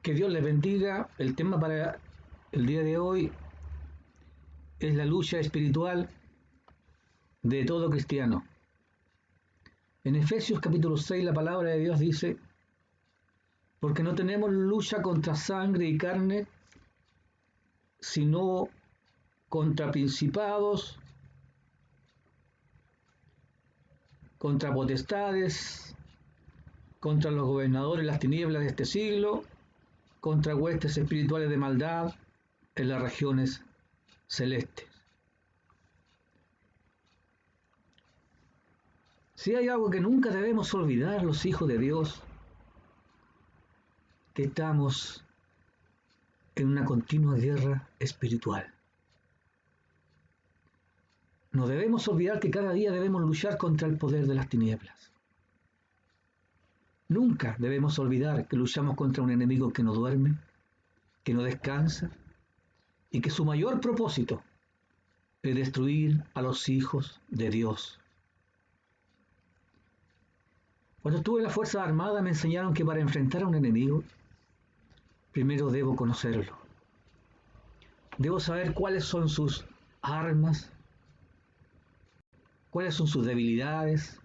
Que Dios les bendiga. El tema para el día de hoy es la lucha espiritual de todo cristiano. En Efesios capítulo 6 la palabra de Dios dice: porque no tenemos lucha contra sangre y carne, sino contra principados, contra potestades, contra los gobernadores de las tinieblas de este siglo, contra huestes espirituales de maldad en las regiones celestes. Si hay algo que nunca debemos olvidar los hijos de Dios, que estamos en una continua guerra espiritual. No debemos olvidar que cada día debemos luchar contra el poder de las tinieblas. Nunca debemos olvidar que luchamos contra un enemigo que no duerme, que no descansa y que su mayor propósito es destruir a los hijos de Dios. Cuando estuve en la Fuerza Armada me enseñaron que para enfrentar a un enemigo, primero debo conocerlo. Debo saber cuáles son sus armas, cuáles son sus debilidades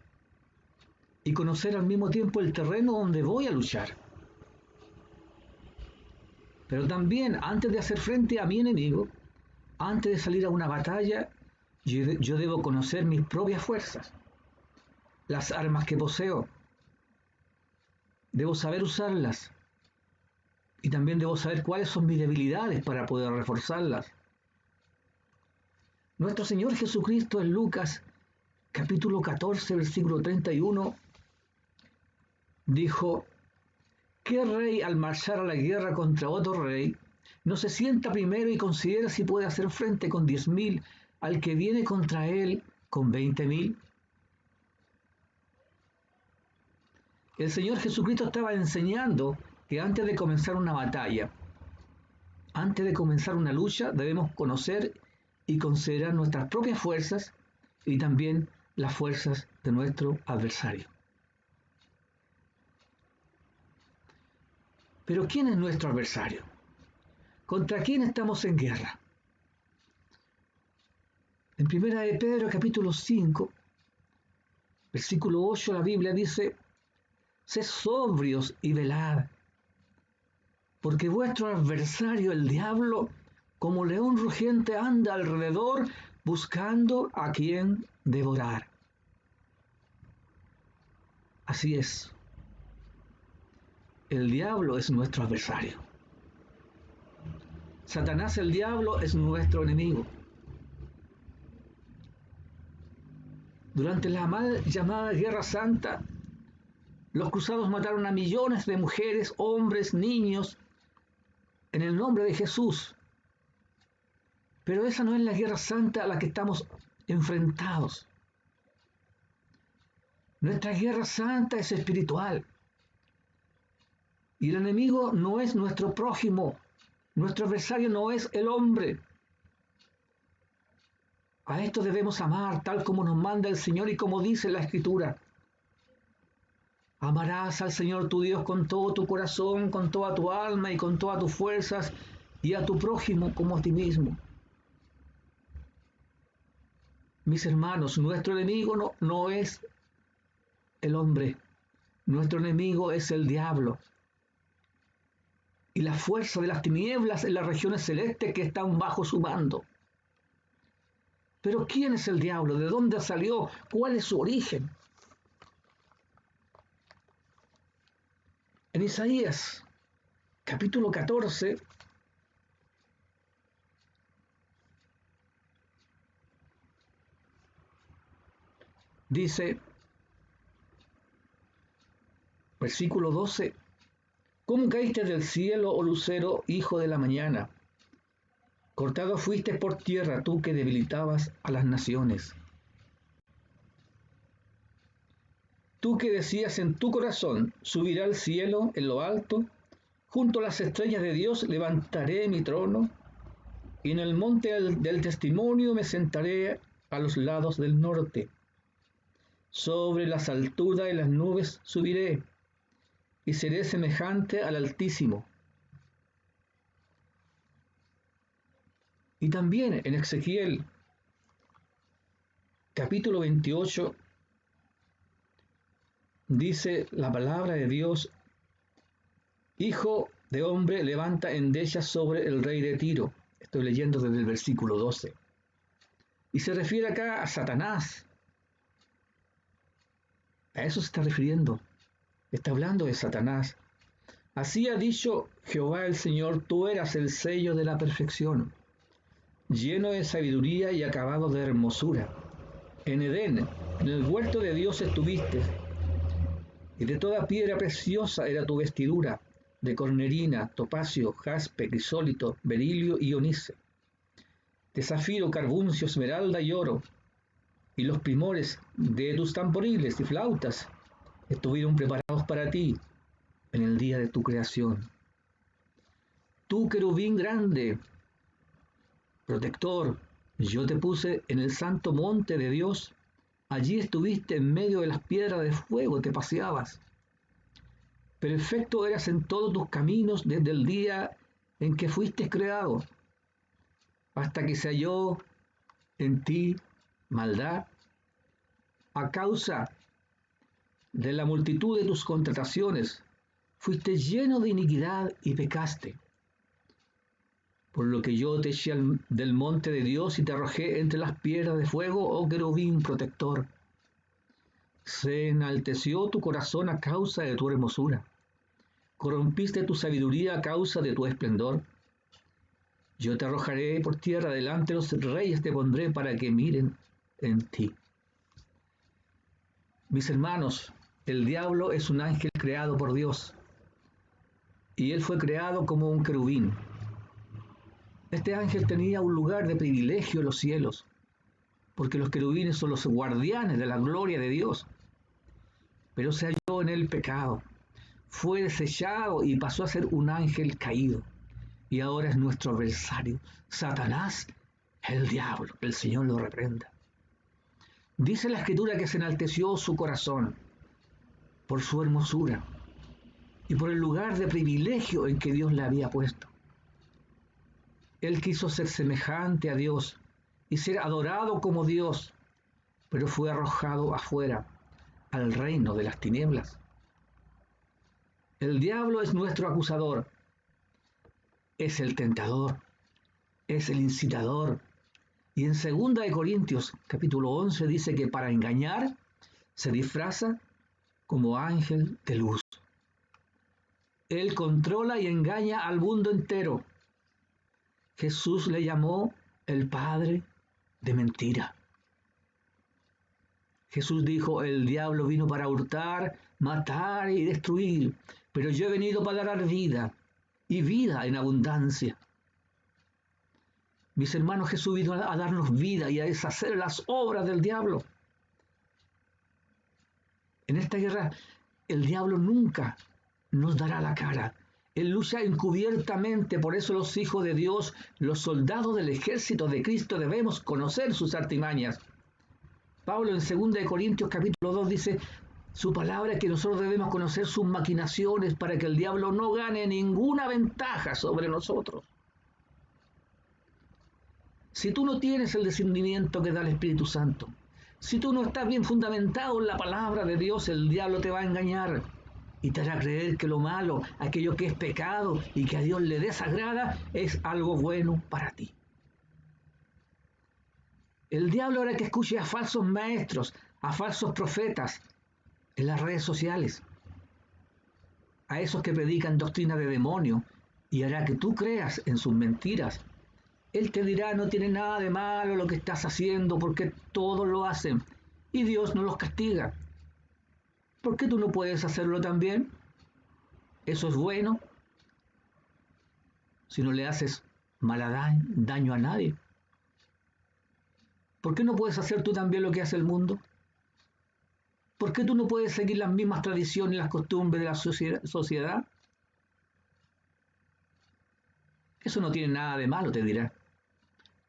y conocer al mismo tiempo el terreno donde voy a luchar. Pero también, antes de hacer frente a mi enemigo, antes de salir a una batalla, yo debo conocer mis propias fuerzas, las armas que poseo. Debo saber usarlas y también debo saber cuáles son mis debilidades para poder reforzarlas. Nuestro Señor Jesucristo en Lucas capítulo 14, versículo 31, dijo: ¿qué rey al marchar a la guerra contra otro rey no se sienta primero y considera si puede hacer frente con 10.000 al que viene contra él con 20.000? El Señor Jesucristo estaba enseñando que antes de comenzar una batalla, antes de comenzar una lucha, debemos conocer y considerar nuestras propias fuerzas y también las fuerzas de nuestro adversario. Pero ¿quién es nuestro adversario? ¿Contra quién estamos en guerra? En 1 de Pedro capítulo 5, versículo 8, la Biblia dice: sed sobrios y velad, porque vuestro adversario, el diablo, como león rugiente anda alrededor buscando a quien devorar. Así es. El diablo es nuestro adversario. Satanás, el diablo, es nuestro enemigo. Durante la mal llamada Guerra Santa, los cruzados mataron a millones de mujeres, hombres, niños, en el nombre de Jesús. Pero esa no es la Guerra Santa a la que estamos enfrentados. Nuestra Guerra Santa es espiritual. Y el enemigo no es nuestro prójimo. Nuestro adversario no es el hombre. A esto debemos amar tal como nos manda el Señor y como dice la Escritura. Amarás al Señor tu Dios con todo tu corazón, con toda tu alma y con todas tus fuerzas, y a tu prójimo como a ti mismo. Mis hermanos, nuestro enemigo no es el hombre. Nuestro enemigo es el diablo. Y la fuerza de las tinieblas en las regiones celestes que están bajo su mando. Pero ¿quién es el diablo? ¿De dónde salió? ¿Cuál es su origen? En Isaías, capítulo 14, dice, versículo 12, ¿cómo caíste del cielo, oh lucero, hijo de la mañana? Cortado fuiste por tierra, tú que debilitabas a las naciones. Tú que decías en tu corazón, subiré al cielo en lo alto, junto a las estrellas de Dios levantaré mi trono, y en el monte del testimonio me sentaré a los lados del norte. Sobre las alturas de las nubes subiré, y seré semejante al Altísimo. Y también en Ezequiel capítulo 28 dice la palabra de Dios: Hijo de hombre, levanta endechas sobre el rey de Tiro. Estoy leyendo desde el versículo 12. Y se refiere acá a Satanás. A eso se está refiriendo. Está hablando de Satanás. Así ha dicho Jehová el Señor: tú eras el sello de la perfección, lleno de sabiduría y acabado de hermosura. En Edén, en el huerto de Dios estuviste, y de toda piedra preciosa era tu vestidura, de cornerina, topacio, jaspe, crisólito, berilio y onice, de zafiro, carbuncio, esmeralda y oro, y los primores de tus tamboriles y flautas estuvieron preparados para ti en el día de tu creación. Tú, querubín grande, protector, yo te puse en el santo monte de Dios. Allí estuviste en medio de las piedras de fuego, te paseabas. Perfecto eras en todos tus caminos desde el día en que fuiste creado, hasta que se halló en ti maldad. A causa de la multitud de tus contrataciones, fuiste lleno de iniquidad y pecaste. Por lo que yo te eché del monte de Dios y te arrojé entre las piedras de fuego, oh querubín protector. Se enalteció tu corazón a causa de tu hermosura. Corrompiste tu sabiduría a causa de tu esplendor. Yo te arrojaré por tierra, delante de los reyes te pondré para que miren en ti. Mis hermanos, el diablo es un ángel creado por Dios, y él fue creado como un querubín. Este ángel tenía un lugar de privilegio en los cielos, porque los querubines son los guardianes de la gloria de Dios. Pero se halló en el pecado, fue desechado y pasó a ser un ángel caído. Y ahora es nuestro adversario, Satanás, el diablo. El Señor lo reprenda. Dice la Escritura que se enalteció su corazón por su hermosura y por el lugar de privilegio en que Dios le había puesto. Él quiso ser semejante a Dios y ser adorado como Dios, pero fue arrojado afuera, al reino de las tinieblas. El diablo es nuestro acusador, es el tentador, es el incitador. Y en 2 Corintios capítulo 11 dice que para engañar se disfraza como ángel de luz. Él controla y engaña al mundo entero. Jesús le llamó el padre de mentira. Jesús dijo: el diablo vino para hurtar, matar y destruir, pero yo he venido para dar vida, y vida en abundancia. Mis hermanos, Jesús vino a darnos vida y a deshacer las obras del diablo. En esta guerra, el diablo nunca nos dará la cara. Él lucha encubiertamente, por eso los hijos de Dios, los soldados del ejército de Cristo, debemos conocer sus artimañas. Pablo en 2 Corintios capítulo 2 dice su palabra, que nosotros debemos conocer sus maquinaciones para que el diablo no gane ninguna ventaja sobre nosotros. Si tú no tienes el discernimiento que da el Espíritu Santo, si tú no estás bien fundamentado en la palabra de Dios, el diablo te va a engañar y te hará creer que lo malo, aquello que es pecado y que a Dios le desagrada, es algo bueno para ti. El diablo hará que escuche a falsos maestros, a falsos profetas en las redes sociales, a esos que predican doctrina de demonio, y hará que tú creas en sus mentiras. Él te dirá: no tiene nada de malo lo que estás haciendo, porque todos lo hacen y Dios no los castiga. ¿Por qué tú no puedes hacerlo también? Eso es bueno si no le haces daño a nadie. ¿Por qué no puedes hacer tú también lo que hace el mundo? ¿Por qué tú no puedes seguir las mismas tradiciones y las costumbres de la sociedad? Eso no tiene nada de malo, te dirá.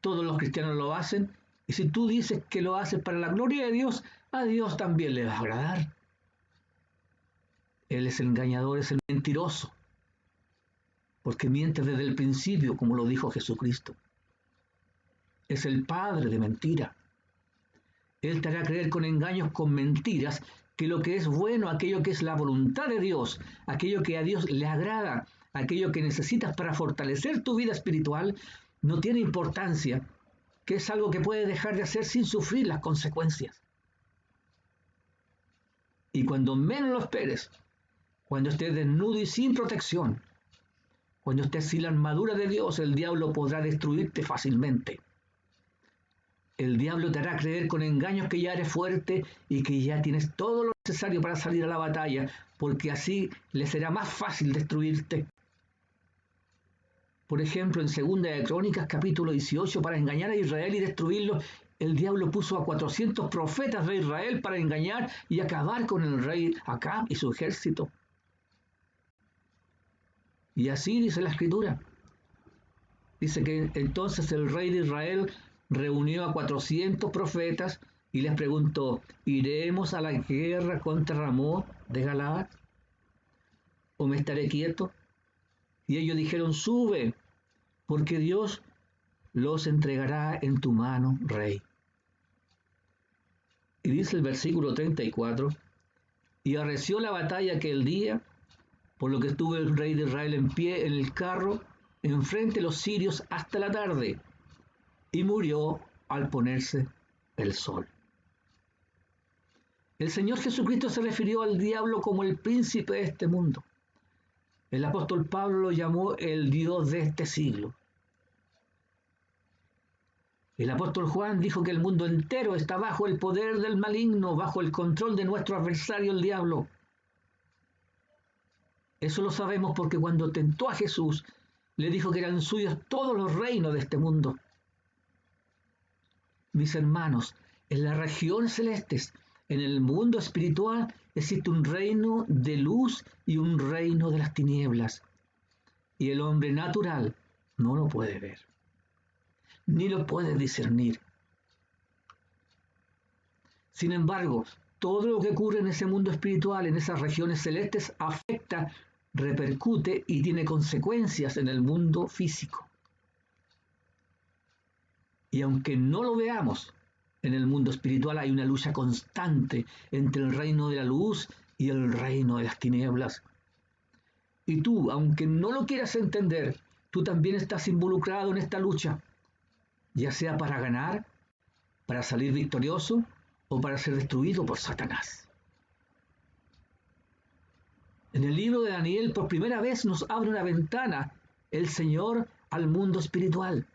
Todos los cristianos lo hacen, y si tú dices que lo haces para la gloria de Dios, a Dios también le va a agradar. Él es el engañador, es el mentiroso, porque miente desde el principio, como lo dijo Jesucristo. es el padre de mentira. Él te hará creer con engaños, con mentiras, que lo que es bueno, aquello que es la voluntad de Dios, aquello que a Dios le agrada, aquello que necesitas para fortalecer tu vida espiritual, no tiene importancia, que es algo que puedes dejar de hacer sin sufrir las consecuencias. Y cuando menos lo esperes, cuando estés desnudo y sin protección, cuando estés sin la armadura de Dios, el diablo podrá destruirte fácilmente. El diablo te hará creer con engaños que ya eres fuerte y que ya tienes todo lo necesario para salir a la batalla, porque así le será más fácil destruirte. Por ejemplo, en 2 de Crónicas, capítulo 18, para engañar a Israel y destruirlo, el diablo puso a 400 profetas de Israel para engañar y acabar con el rey Acab y su ejército. Y así dice la Escritura. Dice que entonces el rey de Israel reunió a 400 profetas y les preguntó: ¿iremos a la guerra contra Ramón de Galaad? ¿O me estaré quieto? Y ellos dijeron: sube, porque Dios los entregará en tu mano, rey. Y dice el versículo 34, y arreció la batalla aquel día, por lo que estuvo el rey de Israel en pie en el carro, enfrente de los sirios hasta la tarde, y murió al ponerse el sol. El Señor Jesucristo se refirió al diablo como el príncipe de este mundo. El apóstol Pablo lo llamó el Dios de este siglo. El apóstol Juan dijo que el mundo entero está bajo el poder del maligno, bajo el control de nuestro adversario, el diablo. Eso lo sabemos porque cuando tentó a Jesús, le dijo que eran suyos todos los reinos de este mundo. Mis hermanos, en las regiones celestes, en el mundo espiritual, existe un reino de luz y un reino de las tinieblas. Y el hombre natural no lo puede ver, ni lo puede discernir. Sin embargo, todo lo que ocurre en ese mundo espiritual, en esas regiones celestes, afecta, repercute y tiene consecuencias en el mundo físico. Y aunque no lo veamos, en el mundo espiritual hay una lucha constante entre el reino de la luz y el reino de las tinieblas. Y tú, aunque no lo quieras entender, tú también estás involucrado en esta lucha, ya sea para ganar, para salir victorioso o para ser destruido por Satanás. En el libro de Daniel, por primera vez nos abre una ventana el Señor al mundo espiritual,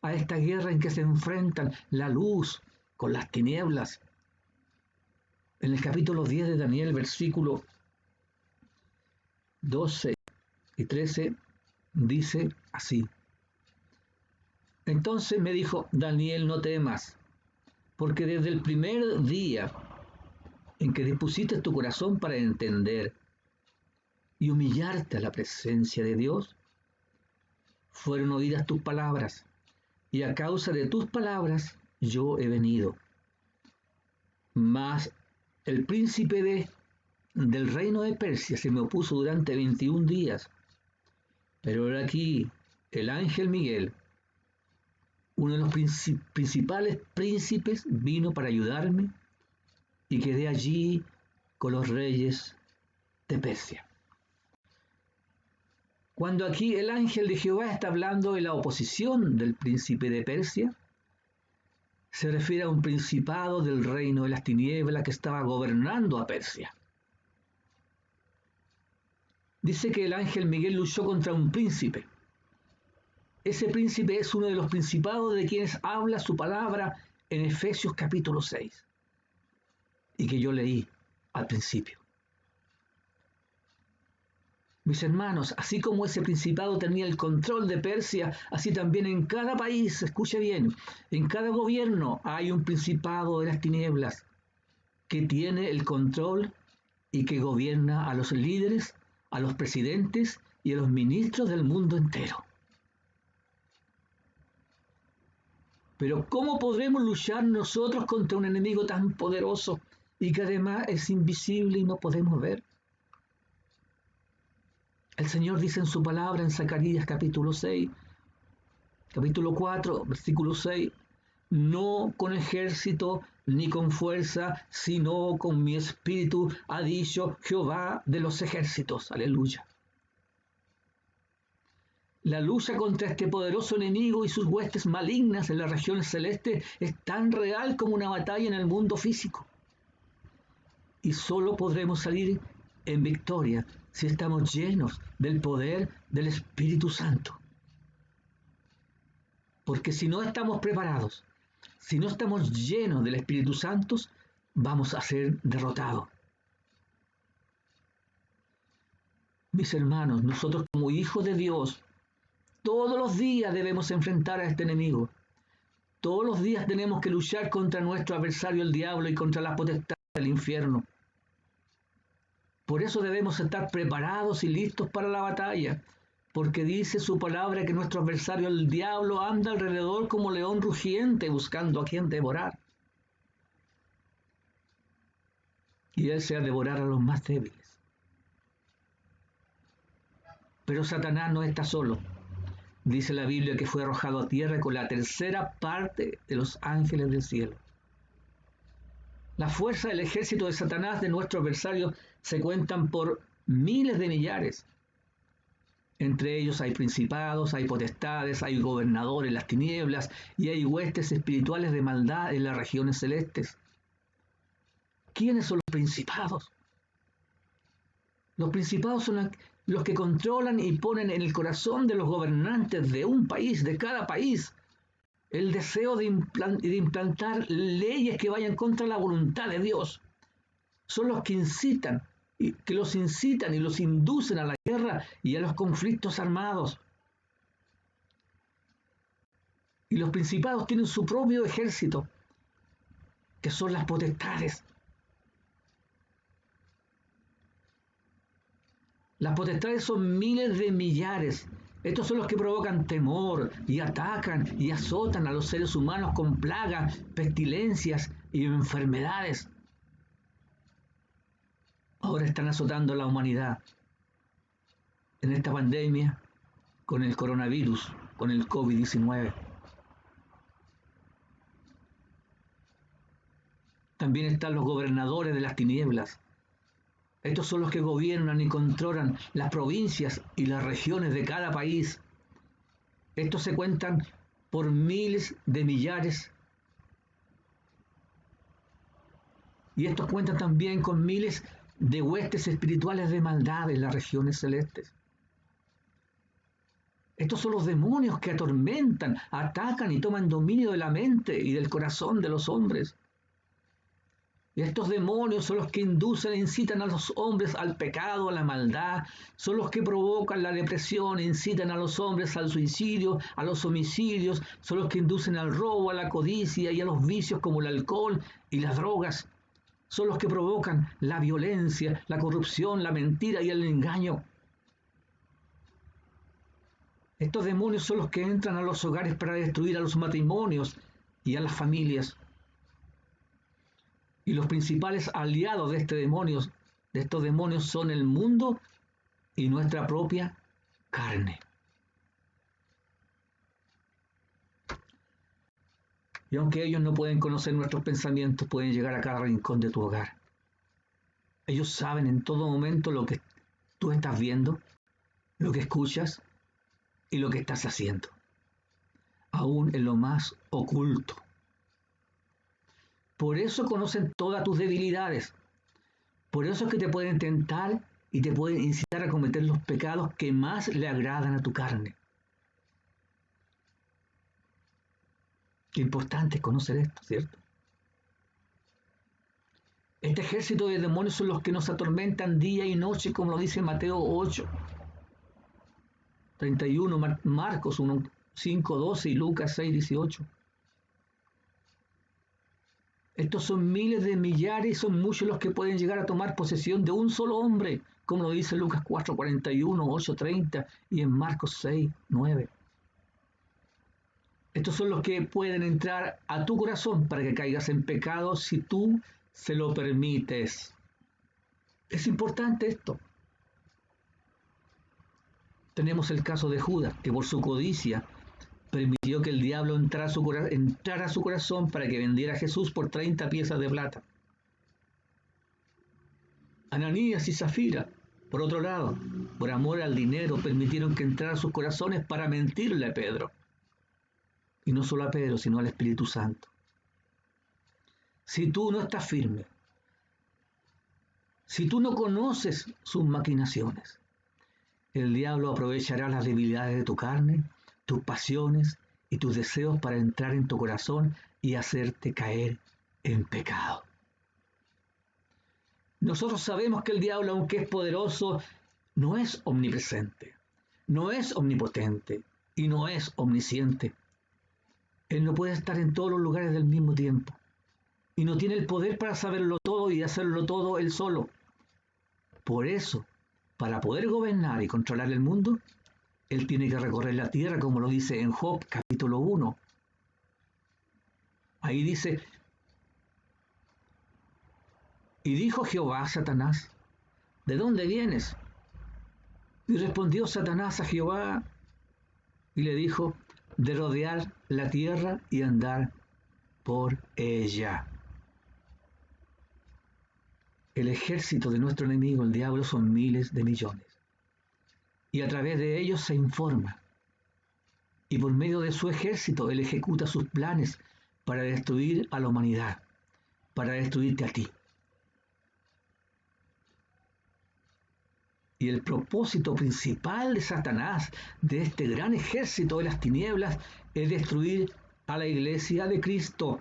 a esta guerra en que se enfrentan la luz con las tinieblas. En el capítulo 10 de Daniel, versículo 12 y 13, dice así: entonces me dijo: Daniel, no temas, porque desde el primer día en que dispusiste tu corazón para entender y humillarte a la presencia de Dios, fueron oídas tus palabras, y a causa de tus palabras yo he venido. Mas el príncipe del reino de Persia se me opuso durante 21 días. Pero aquí el ángel Miguel, uno de los principales príncipes, vino para ayudarme y quedé allí con los reyes de Persia. Cuando aquí el ángel de Jehová está hablando de la oposición del príncipe de Persia, se refiere a un principado del reino de las tinieblas que estaba gobernando a Persia. Dice que el ángel Miguel luchó contra un príncipe. Ese príncipe es uno de los principados de quienes habla su palabra en Efesios capítulo 6, y que yo leí al principio. Mis hermanos, así como ese principado tenía el control de Persia, así también en cada país, escuche bien, en cada gobierno hay un principado de las tinieblas que tiene el control y que gobierna a los líderes, a los presidentes y a los ministros del mundo entero. Pero ¿cómo podremos luchar nosotros contra un enemigo tan poderoso y que además es invisible y no podemos ver? El Señor dice en su palabra en Zacarías capítulo 6, capítulo 4, versículo 6, no con ejército ni con fuerza, sino con mi espíritu, ha dicho Jehová de los ejércitos. Aleluya. La lucha contra este poderoso enemigo y sus huestes malignas en las regiones celestes es tan real como una batalla en el mundo físico. Y solo podremos salir en victoria si estamos llenos del poder del Espíritu Santo. Porque si no estamos preparados, si no estamos llenos del Espíritu Santo, vamos a ser derrotados. Mis hermanos, nosotros como hijos de Dios, todos los días debemos enfrentar a este enemigo. Todos los días tenemos que luchar contra nuestro adversario el diablo y contra la potestad del infierno. Por eso debemos estar preparados y listos para la batalla, porque dice su palabra que nuestro adversario el diablo anda alrededor como león rugiente buscando a quien devorar. Y él se ha de devorar a los más débiles. Pero Satanás no está solo. Dice la Biblia que fue arrojado a tierra con la tercera parte de los ángeles del cielo. La fuerza del ejército de Satanás, de nuestro adversario, se cuentan por miles de millares. Entre ellos hay principados, hay potestades, hay gobernadores en las tinieblas y hay huestes espirituales de maldad en las regiones celestes. ¿Quiénes son los principados? Los principados son los que controlan y ponen en el corazón de los gobernantes de un país, de cada país, el deseo de implantar leyes que vayan contra la voluntad de Dios. Son los que incitan, que los incitan y los inducen a la guerra y a los conflictos armados. Y los principados tienen su propio ejército, que son las potestades. Las potestades son miles de millares. Estos son los que provocan temor y atacan y azotan a los seres humanos con plagas, pestilencias y enfermedades. Ahora están azotando a la humanidad en esta pandemia con el coronavirus, con el COVID-19. También están los gobernadores de las tinieblas. Estos son los que gobiernan y controlan las provincias y las regiones de cada país. Estos se cuentan por miles de millares. Y estos cuentan también con miles de huestes espirituales de maldad en las regiones celestes. Estos son los demonios que atormentan, atacan y toman dominio de la mente y del corazón de los hombres. Y estos demonios son los que inducen e incitan a los hombres al pecado, a la maldad, son los que provocan la depresión, incitan a los hombres al suicidio, a los homicidios, son los que inducen al robo, a la codicia y a los vicios como el alcohol y las drogas. Son los que provocan la violencia, la corrupción, la mentira y el engaño. Estos demonios son los que entran a los hogares para destruir a los matrimonios y a las familias. Y los principales aliados de estos demonios son el mundo y nuestra propia carne. Y aunque ellos no pueden conocer nuestros pensamientos, pueden llegar a cada rincón de tu hogar. Ellos saben en todo momento lo que tú estás viendo, lo que escuchas y lo que estás haciendo, aún en lo más oculto. Por eso conocen todas tus debilidades. Por eso es que te pueden tentar y te pueden incitar a cometer los pecados que más le agradan a tu carne. Qué importante es conocer esto, ¿cierto? Este ejército de demonios son los que nos atormentan día y noche, como lo dice Mateo 8, 31, Marcos 1, 5, 12 y Lucas 6, 18. Estos son miles de millares y son muchos los que pueden llegar a tomar posesión de un solo hombre, como lo dice Lucas 4, 41, 8, 30 y en Marcos 6, 9. Estos son los que pueden entrar a tu corazón para que caigas en pecado si tú se lo permites. Es importante esto. Tenemos el caso de Judas, que por su codicia permitió que el diablo entrara a su corazón para que vendiera a Jesús por 30 piezas de plata. Ananías y Zafira, por otro lado, por amor al dinero, permitieron que entrara a sus corazones para mentirle a Pedro. Y no solo a Pedro, sino al Espíritu Santo. Si tú no estás firme, si tú no conoces sus maquinaciones, el diablo aprovechará las debilidades de tu carne, tus pasiones y tus deseos para entrar en tu corazón y hacerte caer en pecado. Nosotros sabemos que el diablo, aunque es poderoso, no es omnipresente, no es omnipotente y no es omnisciente. Él no puede estar en todos los lugares del mismo tiempo y no tiene el poder para saberlo todo y hacerlo todo él solo. Por eso, para poder gobernar y controlar el mundo, él tiene que recorrer la tierra, como lo dice en Job capítulo 1. Ahí dice: y dijo Jehová a Satanás, ¿de dónde vienes? Y respondió Satanás a Jehová y le dijo, de rodear la tierra y andar por ella. El ejército de nuestro enemigo, el diablo, son miles de millones. Y a través de ellos se informa. Y por medio de su ejército, él ejecuta sus planes para destruir a la humanidad, para destruirte a ti. Y el propósito principal de Satanás, de este gran ejército de las tinieblas, es destruir a la iglesia de Cristo,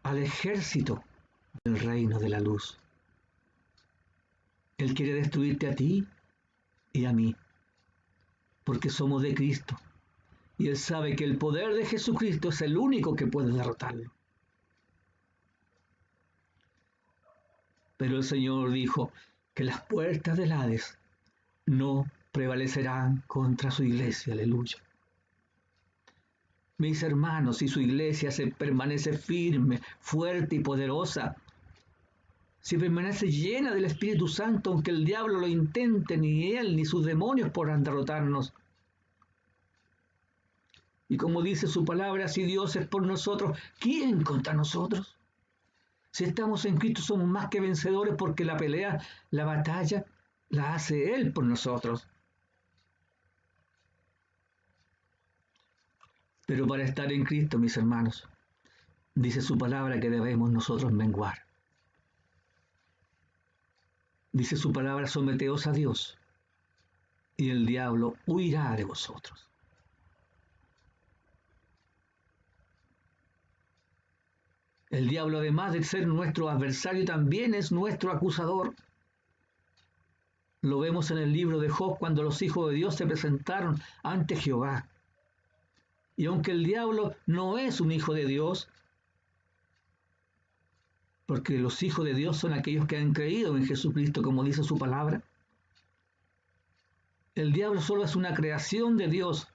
al ejército del reino de la luz. Él quiere destruirte a ti y a mí, porque somos de Cristo. Y él sabe que el poder de Jesucristo es el único que puede derrotarlo. Pero el Señor dijo que las puertas del Hades no prevalecerán contra su iglesia. Aleluya. Mis hermanos, si su iglesia se permanece firme, fuerte y poderosa, si permanece llena del Espíritu Santo, aunque el diablo lo intente, ni él ni sus demonios podrán derrotarnos. Y como dice su palabra, si Dios es por nosotros, ¿quién contra nosotros? Si estamos en Cristo somos más que vencedores, porque la pelea, la batalla, la hace Él por nosotros. Pero para estar en Cristo, mis hermanos, dice su palabra que debemos nosotros menguar. Dice su palabra, someteos a Dios, y el diablo huirá de vosotros. El diablo, además de ser nuestro adversario, también es nuestro acusador. Lo vemos en el libro de Job, cuando los hijos de Dios se presentaron ante Jehová. Y aunque el diablo no es un hijo de Dios, porque los hijos de Dios son aquellos que han creído en Jesucristo, como dice su palabra, el diablo solo es una creación de Dios,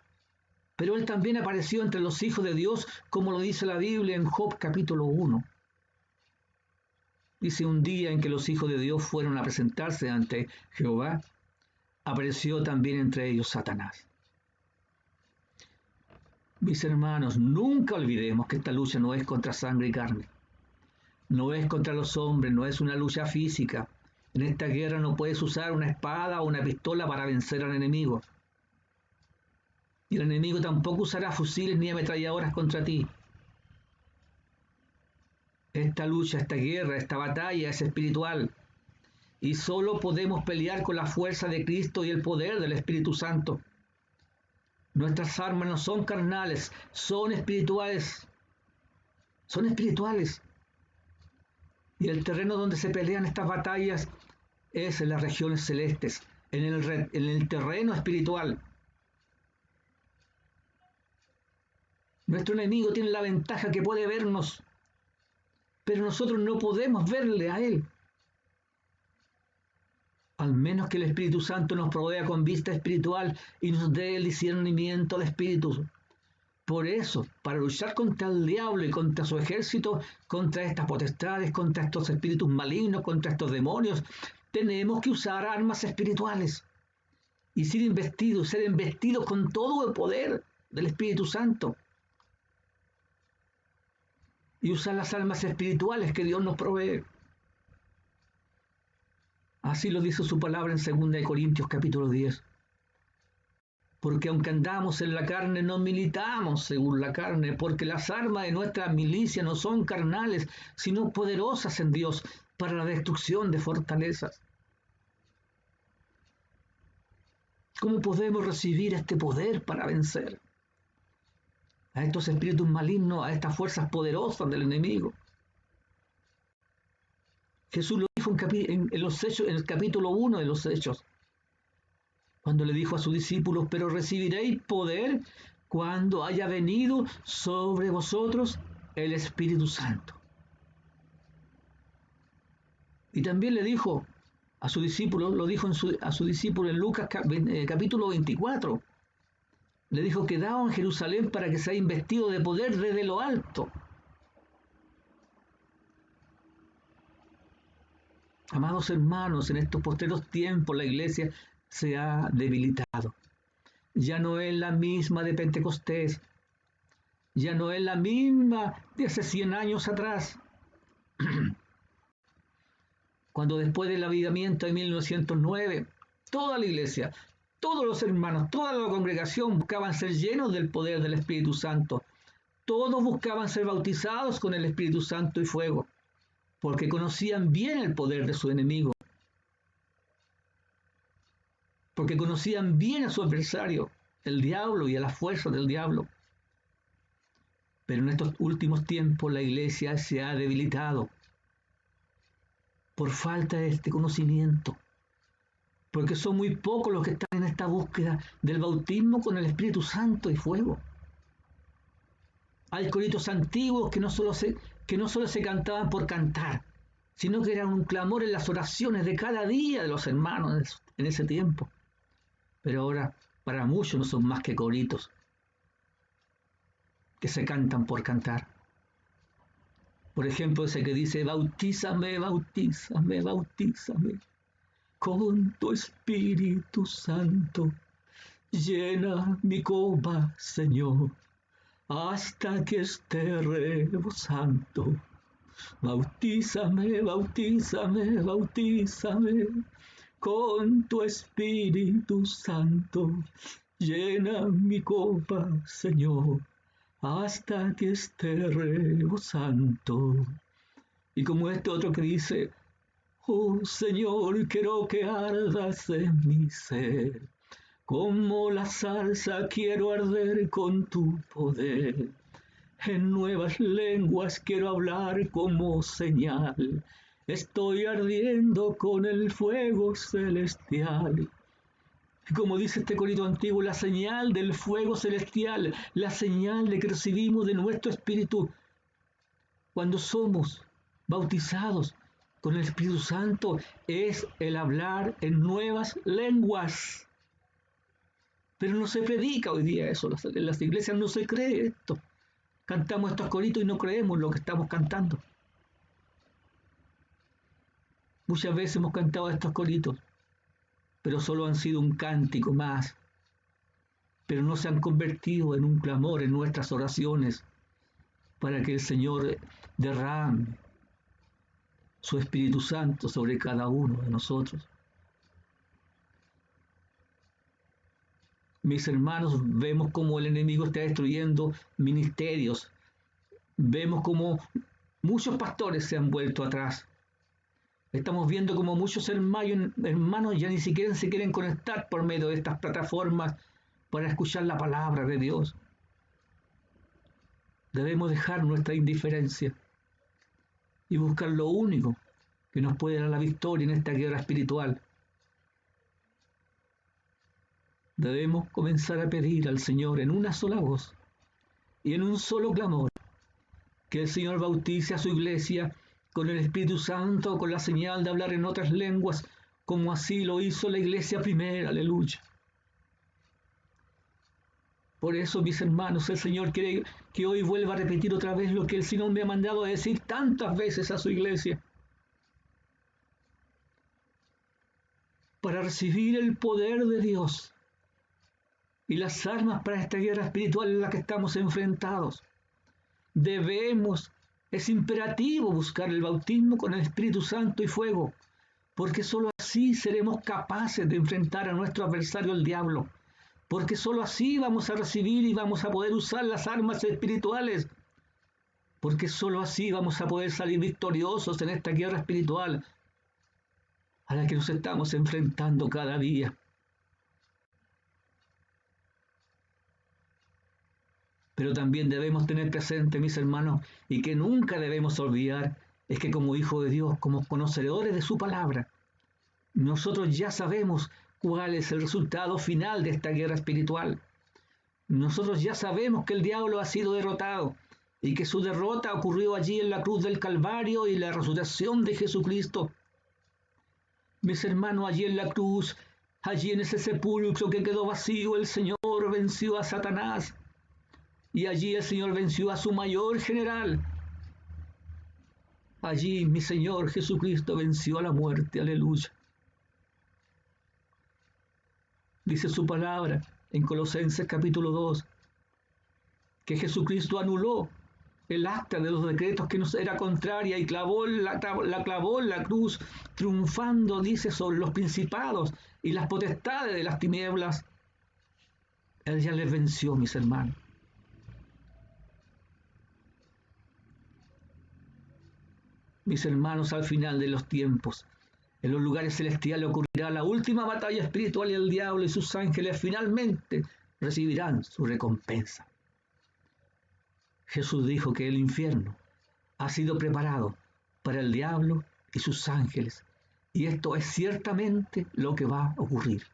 pero él también apareció entre los hijos de Dios, como lo dice la Biblia en Job capítulo 1. Dice: un día en que los hijos de Dios fueron a presentarse ante Jehová, apareció también entre ellos Satanás. Mis hermanos, nunca olvidemos que esta lucha no es contra sangre y carne. No es contra los hombres, no es una lucha física. En esta guerra no puedes usar una espada o una pistola para vencer al enemigo. Y el enemigo tampoco usará fusiles ni ametralladoras contra ti. Esta lucha, esta guerra, esta batalla es espiritual. Y solo podemos pelear con la fuerza de Cristo y el poder del Espíritu Santo. Nuestras armas no son carnales, son espirituales. Son espirituales. Y el terreno donde se pelean estas batallas es en las regiones celestes, en el terreno espiritual. Nuestro enemigo tiene la ventaja que puede vernos, pero nosotros no podemos verle a él. Al menos que el Espíritu Santo nos provea con vista espiritual y nos dé el discernimiento de espíritus. Por eso, para luchar contra el diablo y contra su ejército, contra estas potestades, contra estos espíritus malignos, contra estos demonios, tenemos que usar armas espirituales y ser investidos con todo el poder del Espíritu Santo y usar las almas espirituales que Dios nos provee. Así lo dice su palabra en 2 Corintios capítulo 10. Porque aunque andamos en la carne, no militamos según la carne, porque las armas de nuestra milicia no son carnales, sino poderosas en Dios para la destrucción de fortalezas. ¿Cómo podemos recibir este poder para vencer a estos espíritus malignos, a estas fuerzas poderosas del enemigo? Jesús lo dijo en los Hechos, en el capítulo 1 de los Hechos, cuando le dijo a sus discípulos: pero recibiréis poder cuando haya venido sobre vosotros el Espíritu Santo. Y también le dijo a sus discípulos, lo dijo a su discípulo en Lucas capítulo 24, le dijo: quedaos en Jerusalén para que seáis investidos de poder desde lo alto. Amados hermanos, en estos postreros tiempos la iglesia se ha debilitado. Ya no es la misma de Pentecostés. Ya no es la misma de hace 100 años atrás. Cuando después del avivamiento de 1909, toda la iglesia, todos los hermanos, toda la congregación buscaban ser llenos del poder del Espíritu Santo. Todos buscaban ser bautizados con el Espíritu Santo y fuego, porque conocían bien el poder de su enemigo, porque conocían bien a su adversario, el diablo, y a las fuerzas del diablo. Pero en estos últimos tiempos la iglesia se ha debilitado por falta de este conocimiento, porque son muy pocos los que están en esta búsqueda del bautismo con el Espíritu Santo y fuego. Hay coritos antiguos que no solo se cantaban por cantar, sino que eran un clamor en las oraciones de cada día de los hermanos en ese tiempo. Pero ahora, para muchos no son más que coritos que se cantan por cantar. Por ejemplo, ese que dice: bautízame, bautízame, bautízame con tu Espíritu Santo, llena mi copa, Señor, hasta que esté rebosando. Bautízame, bautízame, bautízame con tu Espíritu Santo, llena mi copa, Señor, hasta que esté rebosando. Y como este otro que dice: oh Señor, quiero que ardas en mi ser, como la salsa quiero arder con tu poder. En nuevas lenguas quiero hablar como señal, estoy ardiendo con el fuego celestial. Y como dice este corito antiguo, la señal del fuego celestial, la señal de que recibimos de nuestro espíritu cuando somos bautizados con el Espíritu Santo, es el hablar en nuevas lenguas. Pero no se predica hoy día eso, en las iglesias no se cree esto. Cantamos estos coritos y no creemos lo que estamos cantando. Muchas veces hemos cantado estos coritos, pero solo han sido un cántico más, pero no se han convertido en un clamor en nuestras oraciones para que el Señor derrame su Espíritu Santo sobre cada uno de nosotros. Mis hermanos, vemos cómo el enemigo está destruyendo ministerios. Vemos cómo muchos pastores se han vuelto atrás. Estamos viendo cómo muchos hermanos ya ni siquiera se quieren conectar por medio de estas plataformas para escuchar la palabra de Dios. Debemos dejar nuestra indiferencia y buscar lo único que nos puede dar la victoria en esta guerra espiritual. Debemos comenzar a pedir al Señor en una sola voz y en un solo clamor que el Señor bautice a su iglesia con el Espíritu Santo, con la señal de hablar en otras lenguas, como así lo hizo la iglesia primera. Aleluya. Por eso, mis hermanos, el Señor quiere que hoy vuelva a repetir otra vez lo que el Señor me ha mandado a decir tantas veces a su iglesia. Para recibir el poder de Dios, y las armas para esta guerra espiritual en la que estamos enfrentados. Es imperativo buscar el bautismo con el Espíritu Santo y fuego, porque sólo así seremos capaces de enfrentar a nuestro adversario el diablo, porque sólo así vamos a recibir y vamos a poder usar las armas espirituales, porque sólo así vamos a poder salir victoriosos en esta guerra espiritual a la que nos estamos enfrentando cada día. Pero también debemos tener presente, mis hermanos, y que nunca debemos olvidar, es que como hijos de Dios, como conocedores de su palabra, nosotros ya sabemos cuál es el resultado final de esta guerra espiritual. Nosotros ya sabemos que el diablo ha sido derrotado y que su derrota ocurrió allí en la cruz del Calvario y la resurrección de Jesucristo. Mis hermanos, allí en la cruz, allí en ese sepulcro que quedó vacío, el Señor venció a Satanás. Y allí el Señor venció a su mayor general. Allí mi Señor Jesucristo venció a la muerte. Aleluya. Dice su palabra en Colosenses capítulo 2, que Jesucristo anuló el acta de los decretos que nos era contraria y la clavó en la cruz, triunfando, dice, sobre los principados y las potestades de las tinieblas. Él ya les venció, mis hermanos. Mis hermanos, al final de los tiempos, en los lugares celestiales ocurrirá la última batalla espiritual y el diablo y sus ángeles finalmente recibirán su recompensa. Jesús dijo que el infierno ha sido preparado para el diablo y sus ángeles, y esto es ciertamente lo que va a ocurrir.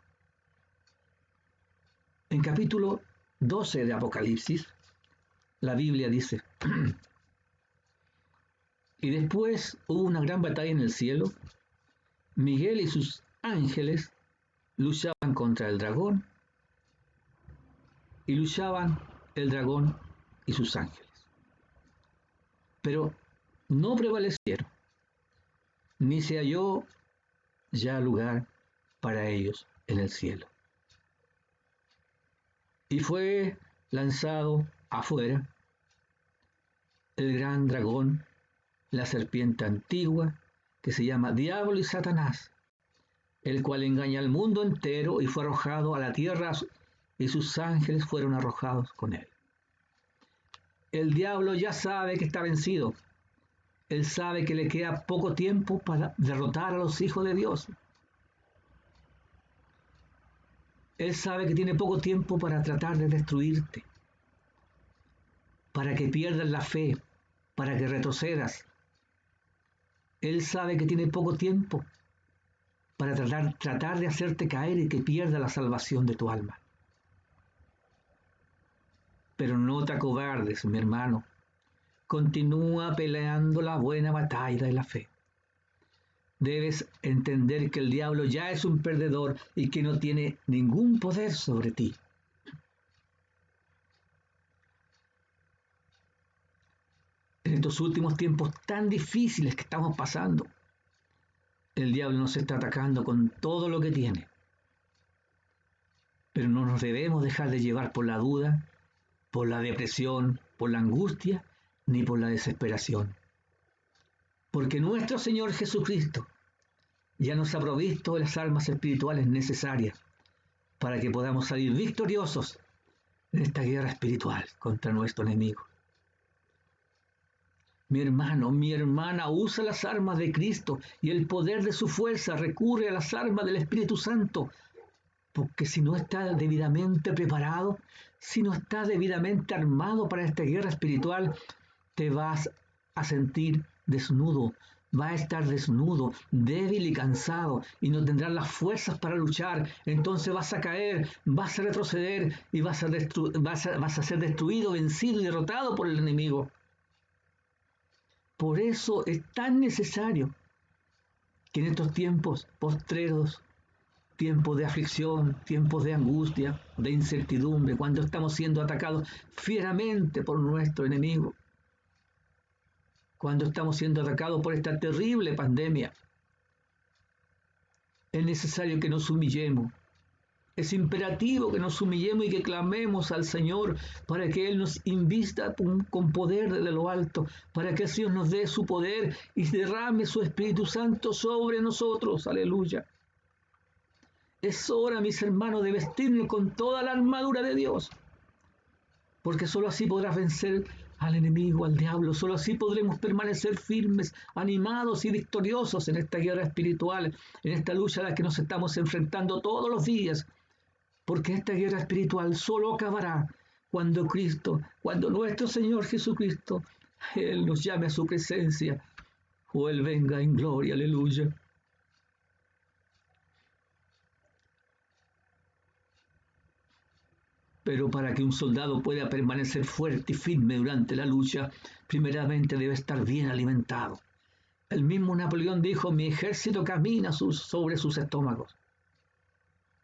En capítulo 12 de Apocalipsis, la Biblia dice: y después hubo una gran batalla en el cielo. Miguel y sus ángeles luchaban contra el dragón, y luchaban el dragón y sus ángeles. Pero no prevalecieron, ni se halló ya lugar para ellos en el cielo. Y fue lanzado afuera el gran dragón, la serpiente antigua, que se llama Diablo y Satanás, el cual engaña al mundo entero, y fue arrojado a la tierra, y sus ángeles fueron arrojados con él. El diablo ya sabe que está vencido. Él sabe que le queda poco tiempo para derrotar a los hijos de Dios. Él sabe que tiene poco tiempo para tratar de destruirte, para que pierdas la fe, para que retrocedas. Él sabe que tiene poco tiempo para tratar de hacerte caer y que pierda la salvación de tu alma. Pero no te acobardes, mi hermano. Continúa peleando la buena batalla de la fe. Debes entender que el diablo ya es un perdedor y que no tiene ningún poder sobre ti. En estos últimos tiempos tan difíciles que estamos pasando, el diablo nos está atacando con todo lo que tiene. Pero no nos debemos dejar de llevar por la duda, por la depresión, por la angustia, ni por la desesperación. Porque nuestro Señor Jesucristo ya nos ha provisto de las armas espirituales necesarias para que podamos salir victoriosos en esta guerra espiritual contra nuestro enemigo. Mi hermano, mi hermana, usa las armas de Cristo y el poder de su fuerza, recurre a las armas del Espíritu Santo, porque si no estás debidamente preparado, si no estás debidamente armado para esta guerra espiritual, te vas a sentir desnudo, vas a estar desnudo, débil y cansado, y no tendrás las fuerzas para luchar. Entonces vas a caer, vas a retroceder y vas a ser destruido, vencido y derrotado por el enemigo. Por eso es tan necesario que en estos tiempos postreros, tiempos de aflicción, tiempos de angustia, de incertidumbre, cuando estamos siendo atacados fieramente por nuestro enemigo, cuando estamos siendo atacados por esta terrible pandemia, es necesario que nos humillemos, Es imperativo que nos humillemos y que clamemos al Señor para que Él nos invista con poder desde lo alto, para que el Señor nos dé su poder y derrame su Espíritu Santo sobre nosotros. Aleluya. Es hora, mis hermanos, de vestirnos con toda la armadura de Dios, porque sólo así podrás vencer al enemigo, al diablo. Sólo así podremos permanecer firmes, animados y victoriosos en esta guerra espiritual, en esta lucha a la que nos estamos enfrentando todos los días, porque esta guerra espiritual solo acabará cuando nuestro Señor Jesucristo, Él nos llame a su presencia o Él venga en gloria. Aleluya. Pero para que un soldado pueda permanecer fuerte y firme durante la lucha, primeramente debe estar bien alimentado. El mismo Napoleón dijo: mi ejército camina sobre sus estómagos.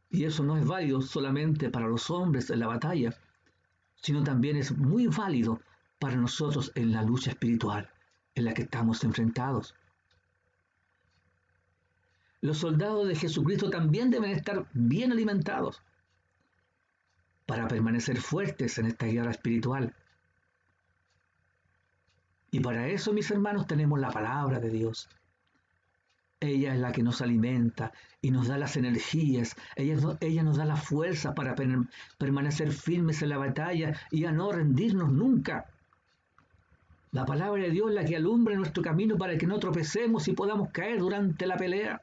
Y eso no es válido solamente para los hombres en la batalla, sino también es muy válido para nosotros en la lucha espiritual en la que estamos enfrentados. Los soldados de Jesucristo también deben estar bien alimentados para permanecer fuertes en esta guerra espiritual. Y para eso, mis hermanos, tenemos la palabra de Dios. Ella es la que nos alimenta y nos da las energías. Ella nos da la fuerza para permanecer firmes en la batalla y a no rendirnos nunca. La palabra de Dios es la que alumbra nuestro camino para que no tropecemos y podamos caer durante la pelea.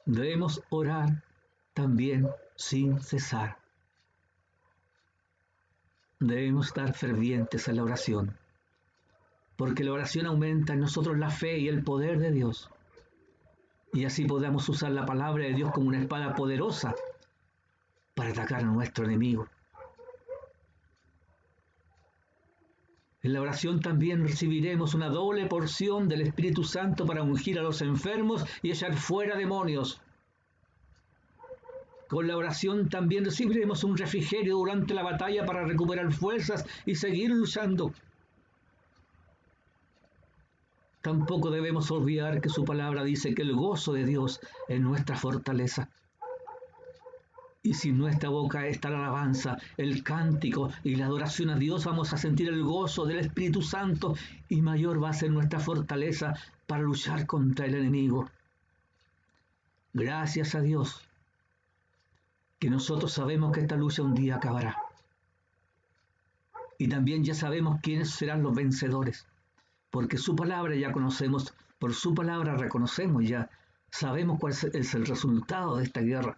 Debemos orar también sin cesar. Debemos estar fervientes en la oración, porque la oración aumenta en nosotros la fe y el poder de Dios. Y así podamos usar la palabra de Dios como una espada poderosa para atacar a nuestro enemigo. En la oración también recibiremos una doble porción del Espíritu Santo para ungir a los enfermos y echar fuera demonios. Con la oración también recibiremos un refrigerio durante la batalla para recuperar fuerzas y seguir luchando. Tampoco debemos olvidar que su palabra dice que el gozo de Dios es nuestra fortaleza. Y si en nuestra boca está la alabanza, el cántico y la adoración a Dios, vamos a sentir el gozo del Espíritu Santo y mayor va a ser nuestra fortaleza para luchar contra el enemigo. Gracias a Dios, que nosotros sabemos que esta lucha un día acabará. Y también ya sabemos quiénes serán los vencedores, porque su palabra ya conocemos, por su palabra reconocemos ya, sabemos cuál es el resultado de esta guerra,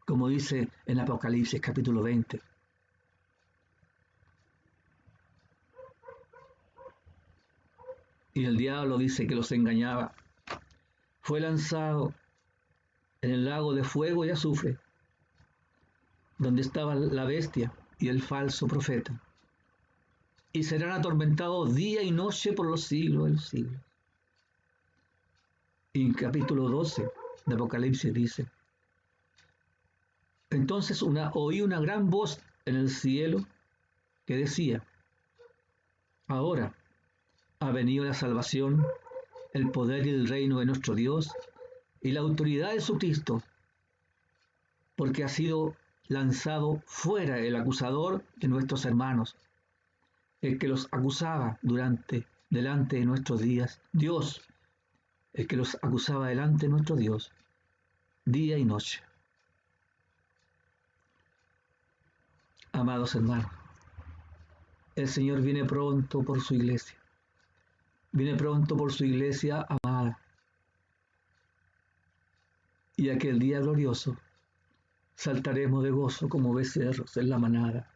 como dice en Apocalipsis capítulo 20. Y el diablo dice que los engañaba. Fue lanzado en el lago de fuego y azufre, donde estaba la bestia y el falso profeta, y serán atormentados día y noche por los siglos de los siglos. Y en capítulo 12 de Apocalipsis dice: entonces oí una gran voz en el cielo que decía: ahora ha venido la salvación, el poder y el reino de nuestro Dios y la autoridad de su Cristo, porque ha sido lanzado fuera el acusador de nuestros hermanos, el que los acusaba delante de nuestros días, Dios, el que los acusaba delante de nuestro Dios, día y noche. Amados hermanos, el Señor viene pronto por su iglesia. Viene pronto por su iglesia amada. Y aquel día glorioso saltaremos de gozo como becerros en la manada.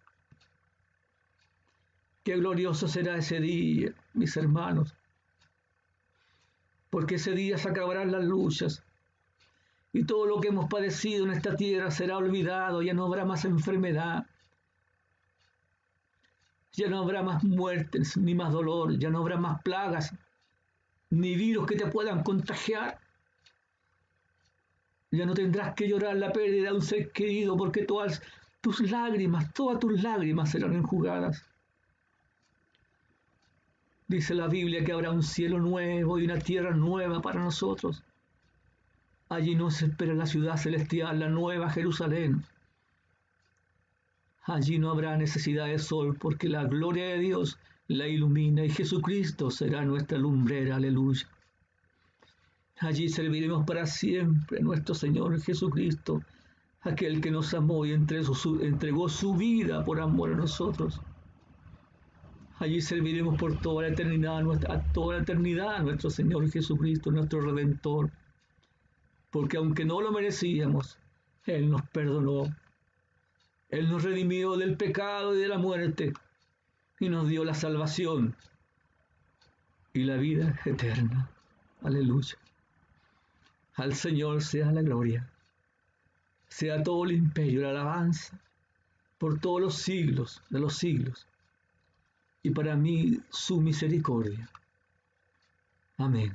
Qué glorioso será ese día, mis hermanos, porque ese día se acabarán las luchas y todo lo que hemos padecido en esta tierra será olvidado. Ya no habrá más enfermedad, ya no habrá más muertes ni más dolor, ya no habrá más plagas ni virus que te puedan contagiar. Ya no tendrás que llorar la pérdida de un ser querido, porque todas tus lágrimas serán enjugadas. Dice la Biblia que habrá un cielo nuevo y una tierra nueva para nosotros. Allí nos espera la ciudad celestial, la nueva Jerusalén. Allí no habrá necesidad de sol porque la gloria de Dios la ilumina y Jesucristo será nuestra lumbrera. Aleluya. Allí serviremos para siempre a nuestro Señor Jesucristo, aquel que nos amó y entregó su vida por amor a nosotros. Allí serviremos por toda la eternidad, a toda la eternidad a nuestro Señor Jesucristo, nuestro Redentor, porque aunque no lo merecíamos, Él nos perdonó. Él nos redimió del pecado y de la muerte y nos dio la salvación y la vida eterna. Aleluya. Al Señor sea la gloria, sea todo el imperio, la alabanza, por todos los siglos de los siglos, y para mí su misericordia. Amén.